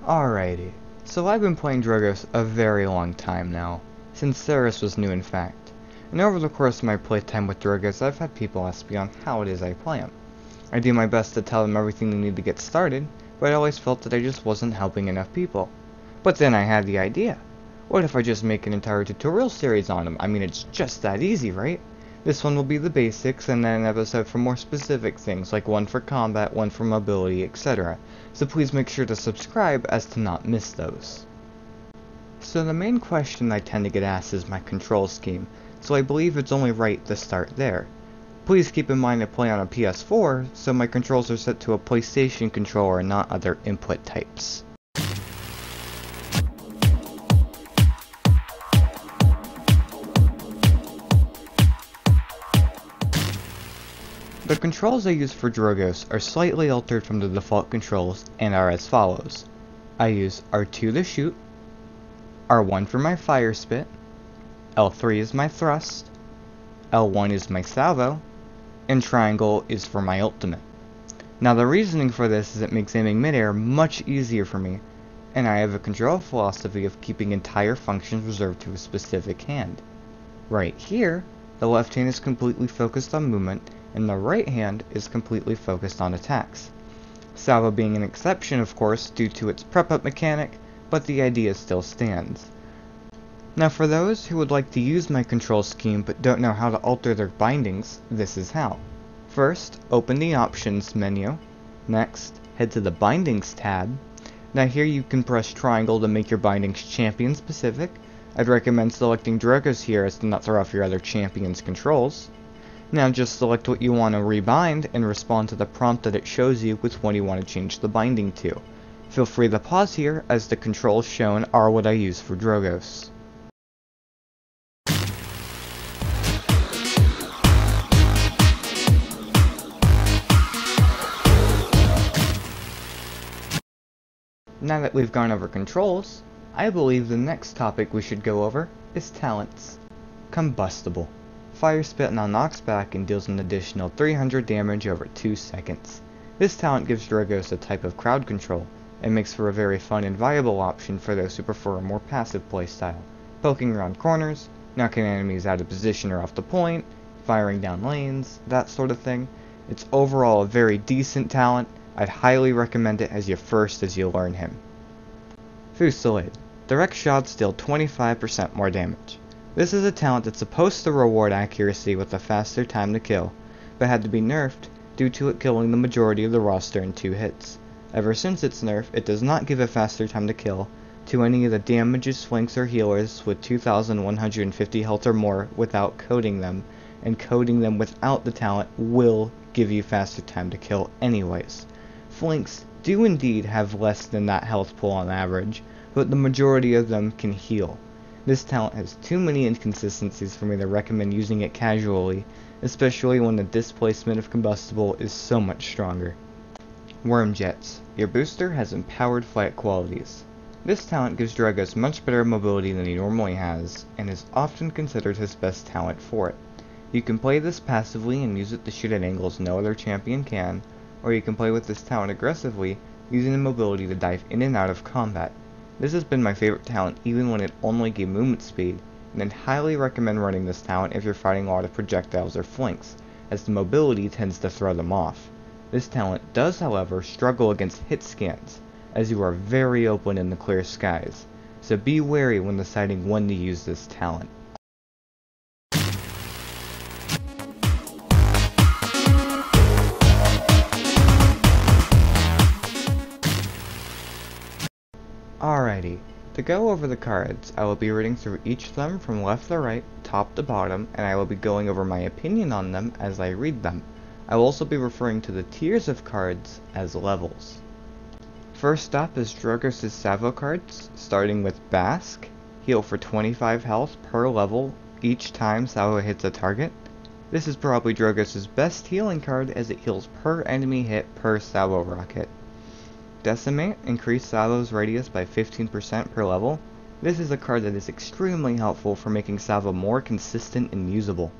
Alrighty, so I've been playing Drogoz a very long time now, since Ceres was new in fact, and over the course of my playtime with Drogoz I've had people ask me on how it is I play him. I do my best to tell them everything they need to get started, but I always felt that I just wasn't helping enough people. But then I had the idea. What if I just make an entire tutorial series on him? I mean, it's just that easy, right? This one will be the basics, and then an episode for more specific things, like one for combat, one for mobility, etc. So please make sure to subscribe as to not miss those. So the main question I tend to get asked is my control scheme, so I believe it's only right to start there. Please keep in mind I play on a PS4, so my controls are set to a PlayStation controller and not other input types. The controls I use for Drogoz are slightly altered from the default controls and are as follows. I use R2 to shoot, R1 for my fire spit, L3 is my thrust, L1 is my salvo, and triangle is for my ultimate. Now the reasoning for this is it makes aiming midair much easier for me, and I have a control philosophy of keeping entire functions reserved to a specific hand. Right here, the left hand is completely focused on movement, and the right hand is completely focused on attacks. Salvo being an exception, of course, due to its prep-up mechanic, but the idea still stands. Now for those who would like to use my control scheme but don't know how to alter their bindings, this is how. First, open the Options menu. Next, head to the Bindings tab. Now here you can press triangle to make your bindings champion specific. I'd recommend selecting Drogoz here as to not throw off your other champion's controls. Now just select what you want to rebind and respond to the prompt that it shows you with what you want to change the binding to. Feel free to pause here as the controls shown are what I use for Drogoz. Now that we've gone over controls, I believe the next topic we should go over is talents. Combustible. Fire Spit now knocks back and deals an additional 300 damage over 2 seconds. This talent gives Drogoz a type of crowd control, and makes for a very fun and viable option for those who prefer a more passive playstyle, poking around corners, knocking enemies out of position or off the point, firing down lanes, that sort of thing. It's overall a very decent talent. I'd highly recommend it as your first as you learn him. Fusillade. Direct shots deal 25% more damage. This is a talent that's supposed to reward accuracy with a faster time to kill, but had to be nerfed due to it killing the majority of the roster in 2 hits. Ever since its nerf, it does not give a faster time to kill to any of the damages, flanks, or healers with 2150 health or more without coding them, and coding them without the talent will give you faster time to kill anyways. Flanks do indeed have less than that health pool on average, but the majority of them can heal. This talent has too many inconsistencies for me to recommend using it casually, especially when the displacement of combustible is so much stronger. Worm Jets. Your booster has empowered flight qualities. This talent gives Drogoz much better mobility than he normally has, and is often considered his best talent for it. You can play this passively and use it to shoot at angles no other champion can, or you can play with this talent aggressively, using the mobility to dive in and out of combat. This has been my favorite talent even when it only gave movement speed, and I'd highly recommend running this talent if you're fighting a lot of projectiles or flanks, as the mobility tends to throw them off. This talent does, however, struggle against hit scans, as you are very open in the clear skies, so be wary when deciding when to use this talent. Alrighty, to go over the cards, I will be reading through each of them from left to right, top to bottom, and I will be going over my opinion on them as I read them. I will also be referring to the tiers of cards as levels. First up is Drogoz's salvo cards, starting with Basque, heal for 25 health per level each time salvo hits a target. This is probably Drogoz's best healing card as it heals per enemy hit per salvo rocket. Decimate, increase salvo's radius by 15% per level. This is a card that is extremely helpful for making salvo more consistent and usable.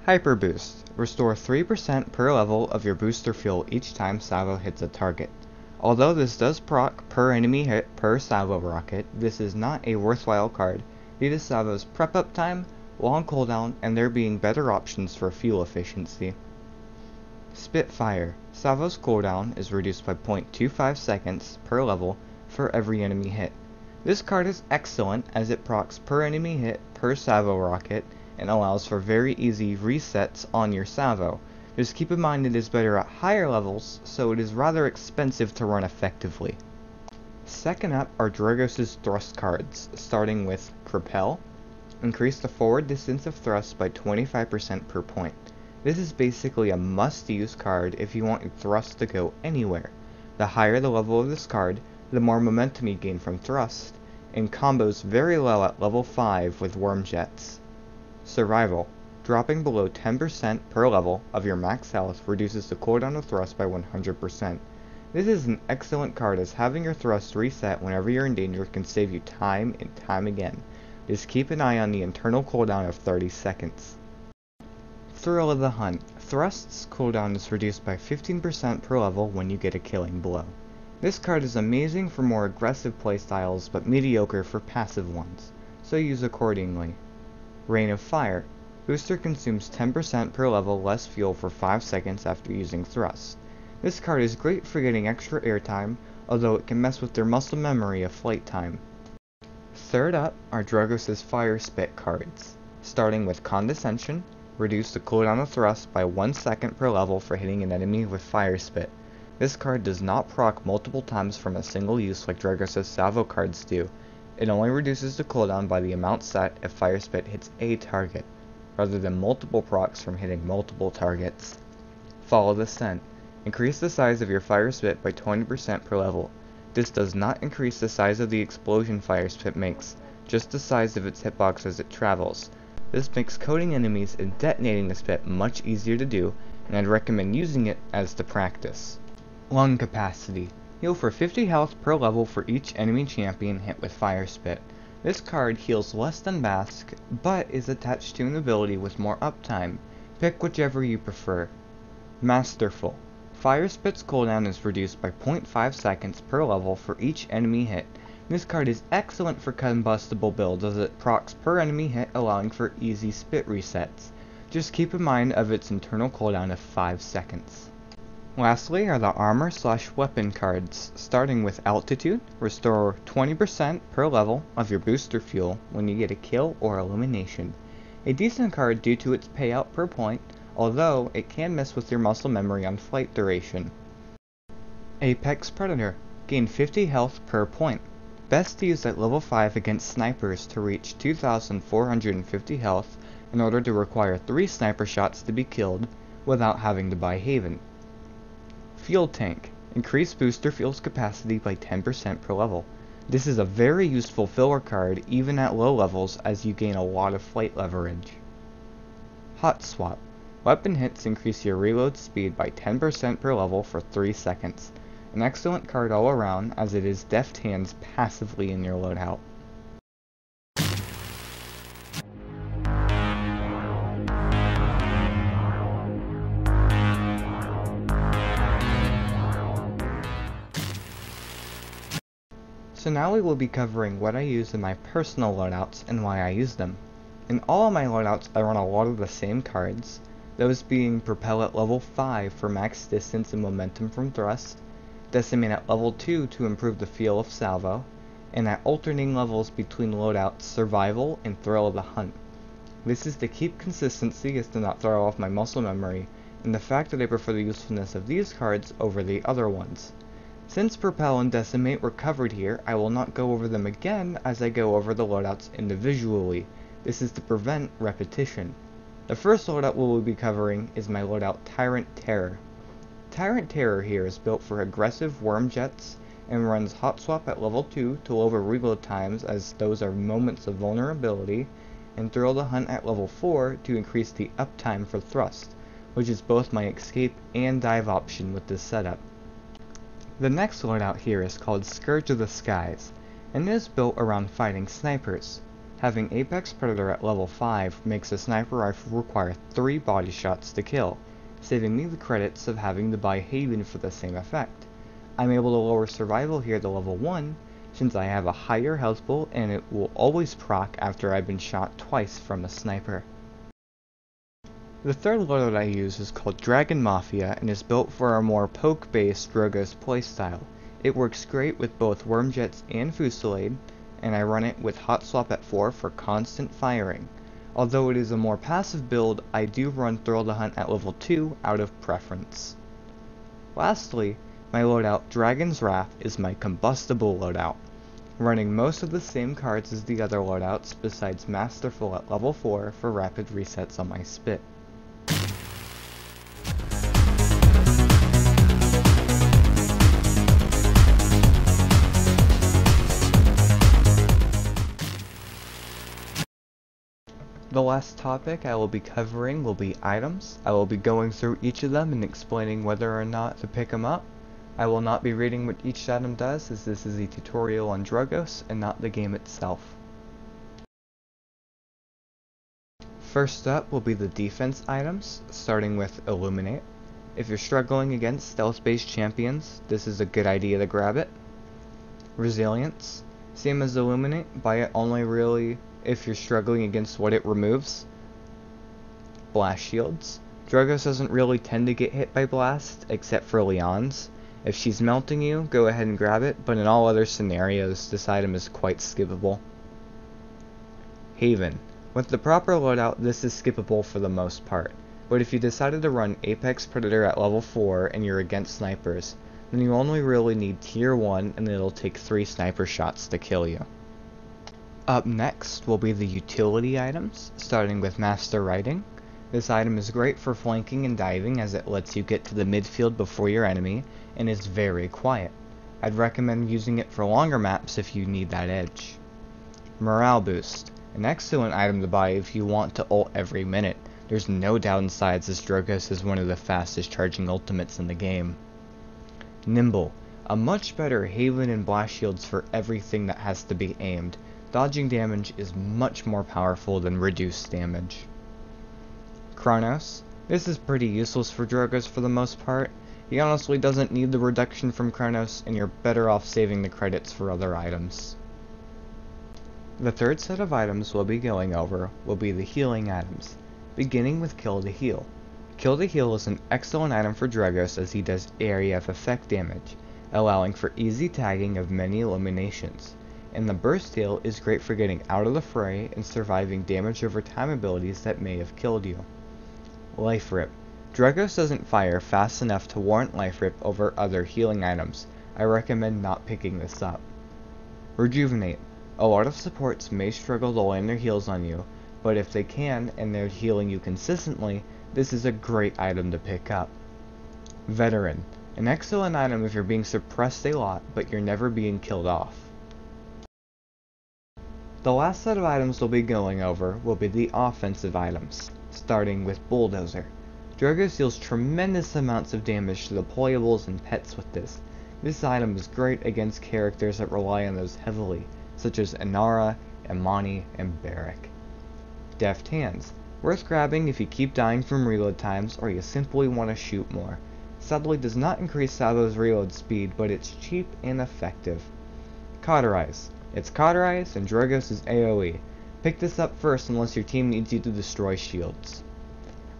Hyper Boost, restore 3% per level of your booster fuel each time salvo hits a target. Although this does proc per enemy hit per salvo rocket, this is not a worthwhile card due to salvo's prep up time, long cooldown, and there being better options for fuel efficiency. Spitfire. Salvo's cooldown is reduced by 0.25 seconds per level for every enemy hit. This card is excellent as it procs per enemy hit per salvo rocket and allows for very easy resets on your salvo. Just keep in mind it is better at higher levels, so it is rather expensive to run effectively. Second up are Drogoz's thrust cards, starting with Propel. Increase the forward distance of thrust by 25% per point. This is basically a must-use card if you want your thrust to go anywhere. The higher the level of this card, the more momentum you gain from thrust, and combos very low at level 5 with worm jets. Survival. Dropping below 10% per level of your max health reduces the cooldown of thrust by 100%. This is an excellent card as having your thrust reset whenever you're in danger can save you time and time again. Just keep an eye on the internal cooldown of 30 seconds. Thrill of the Hunt. Thrust's cooldown is reduced by 15% per level when you get a killing blow. This card is amazing for more aggressive playstyles but mediocre for passive ones, so use accordingly. Rain of Fire. Booster consumes 10% per level less fuel for 5 seconds after using thrust. This card is great for getting extra airtime, although it can mess with their muscle memory of flight time. Third up are Drogoz's Fire Spit cards. Starting with Condescension, reduce the cooldown of thrust by 1 second per level for hitting an enemy with Fire Spit. This card does not proc multiple times from a single use like Drogoz's salvo cards do. It only reduces the cooldown by the amount set if Fire Spit hits a target, rather than multiple procs from hitting multiple targets. Follow the Scent. Increase the size of your Fire Spit by 20% per level. This does not increase the size of the explosion Fire Spit makes, just the size of its hitbox as it travels. This makes coating enemies and detonating the spit much easier to do, and I'd recommend using it as to practice. Lung Capacity. Heal for 50 health per level for each enemy champion hit with Fire Spit. This card heals less than Bask, but is attached to an ability with more uptime. Pick whichever you prefer. Masterful. Fire Spit's cooldown is reduced by 0.5 seconds per level for each enemy hit. This card is excellent for combustible builds as it procs per enemy hit, allowing for easy spit resets. Just keep in mind of its internal cooldown of 5 seconds. Lastly are the armor/weapon cards, starting with Altitude. Restore 20% per level of your booster fuel when you get a kill or elimination. A decent card due to its payout per point, although it can mess with your muscle memory on flight duration. Apex Predator. Gain 50 health per point. Best used at level 5 against snipers to reach 2,450 health in order to require 3 sniper shots to be killed without having to buy Haven. Fuel Tank. Increase booster fuel's capacity by 10% per level. This is a very useful filler card even at low levels as you gain a lot of flight leverage. Hot Swap. Weapon hits increase your reload speed by 10% per level for 3 seconds. An excellent card all around as it is deft hands passively in your loadout. So now we will be covering what I use in my personal loadouts and why I use them. In all of my loadouts I run a lot of the same cards, those being Propel at level 5 for max distance and momentum from thrust, Decimate at level 2 to improve the feel of salvo, and at alternating levels between loadouts Survival and Thrill of the Hunt. This is to keep consistency as to not throw off my muscle memory, and the fact that I prefer the usefulness of these cards over the other ones. Since Propel and Decimate were covered here, I will not go over them again as I go over the loadouts individually. This is to prevent repetition. The first loadout we will be covering is my loadout Tyrant Terror. Tyrant Terror here is built for aggressive worm jets and runs Hot Swap at level 2 to lower reload times as those are moments of vulnerability, and Thrill the Hunt at level 4 to increase the uptime for thrust, which is both my escape and dive option with this setup. The next loadout here is called Scourge of the Skies, and it is built around fighting snipers. Having Apex Predator at level 5 makes a sniper rifle require 3 body shots to kill, saving me the credits of having to buy Haven for the same effect. I'm able to lower survival here to level 1, since I have a higher health pool and it will always proc after I've been shot twice from a sniper. The third loadout I use is called Dragon Mafia and is built for a more poke-based Drogoz playstyle. It works great with both Wormjets and Fusillade, and I run it with Hot Swap at 4 for constant firing. Although it is a more passive build, I do run Thrill to Hunt at level 2 out of preference. Lastly, my loadout Dragon's Wrath is my combustible loadout, running most of the same cards as the other loadouts besides Masterful at level 4 for rapid resets on my spit. The last topic I will be covering will be items. I will be going through each of them and explaining whether or not to pick them up. I will not be reading what each item does, as this is a tutorial on Drogoz and not the game itself. First up will be the defense items, starting with Illuminate. If you're struggling against stealth-based champions, this is a good idea to grab it. Resilience, same as Illuminate, buy it only really if you're struggling against what it removes. Blast shields. Drogoz doesn't really tend to get hit by blast, except for Leon's. If she's melting you, go ahead and grab it, but in all other scenarios, this item is quite skippable. Haven. With the proper loadout, this is skippable for the most part, but if you decided to run Apex Predator at level 4 and you're against snipers, then you only really need tier 1 and it'll take 3 sniper shots to kill you. Up next will be the utility items, starting with Master Riding. This item is great for flanking and diving as it lets you get to the midfield before your enemy, and is very quiet. I'd recommend using it for longer maps if you need that edge. Morale Boost, an excellent item to buy if you want to ult every minute. There's no downsides as Drogoz is one of the fastest charging ultimates in the game. Nimble, a much better Haven and blast shields for everything that has to be aimed. Dodging damage is much more powerful than reduced damage. Chronos. This is pretty useless for Drogoz for the most part. He honestly doesn't need the reduction from Chronos, and you're better off saving the credits for other items. The third set of items we'll be going over will be the healing items, beginning with Kill to Heal. Kill to Heal is an excellent item for Drogoz as he does area of effect damage, allowing for easy tagging of many eliminations. And the Burst Heal is great for getting out of the fray and surviving damage over time abilities that may have killed you. Life Rip. Drogoz doesn't fire fast enough to warrant Life Rip over other healing items. I recommend not picking this up. Rejuvenate. A lot of supports may struggle to land their heals on you, but if they can and they're healing you consistently, this is a great item to pick up. Veteran. An excellent item if you're being suppressed a lot, but you're never being killed off. The last set of items we'll be going over will be the offensive items, starting with Bulldozer. Drogoz deals tremendous amounts of damage to deployables and pets with this. This item is great against characters that rely on those heavily, such as Inara, Imani, and Barrack. Deft Hands. Worth grabbing if you keep dying from reload times or you simply want to shoot more. Sadly does not increase Sabo's reload speed, but it's cheap and effective. Cauterize. It's Cauterize and Drogoz is AoE. Pick this up first unless your team needs you to destroy shields.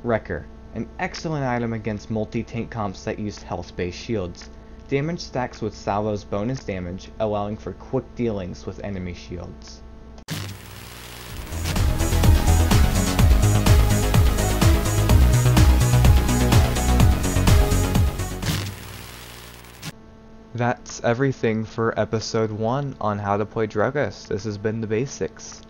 Wrecker. An excellent item against multi-tank comps that use health-based shields. Damage stacks with Salvo's bonus damage, allowing for quick dealings with enemy shields. That's everything for episode 1 on how to play Drogoz. This has been the basics.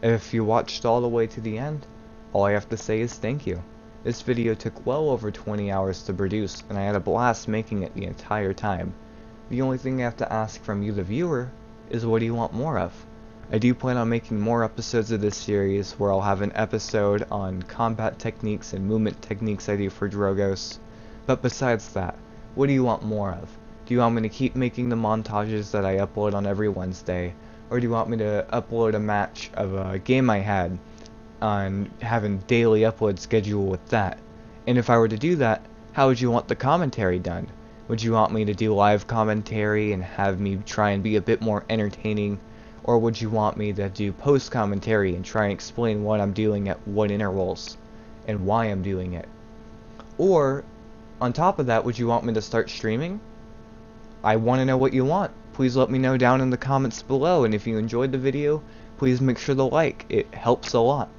If you watched all the way to the end, all I have to say is thank you. This video took well over 20 hours to produce, and I had a blast making it the entire time. The only thing I have to ask from you, the viewer, is what do you want more of? I do plan on making more episodes of this series, where I'll have an episode on combat techniques and movement techniques I do for Drogoz. But besides that, what do you want more of? Do you want me to keep making the montages that I upload on every Wednesday? Or do you want me to upload a match of a game I had on having daily upload schedule with that? And if I were to do that, how would you want the commentary done? Would you want me to do live commentary and have me try and be a bit more entertaining? Or would you want me to do post commentary and try and explain what I'm doing at what intervals and why I'm doing it? Or, on top of that, would you want me to start streaming? I want to know what you want. Please let me know down in the comments below, and if you enjoyed the video, please make sure to like. It helps a lot.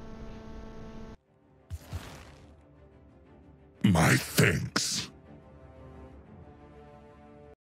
My thanks.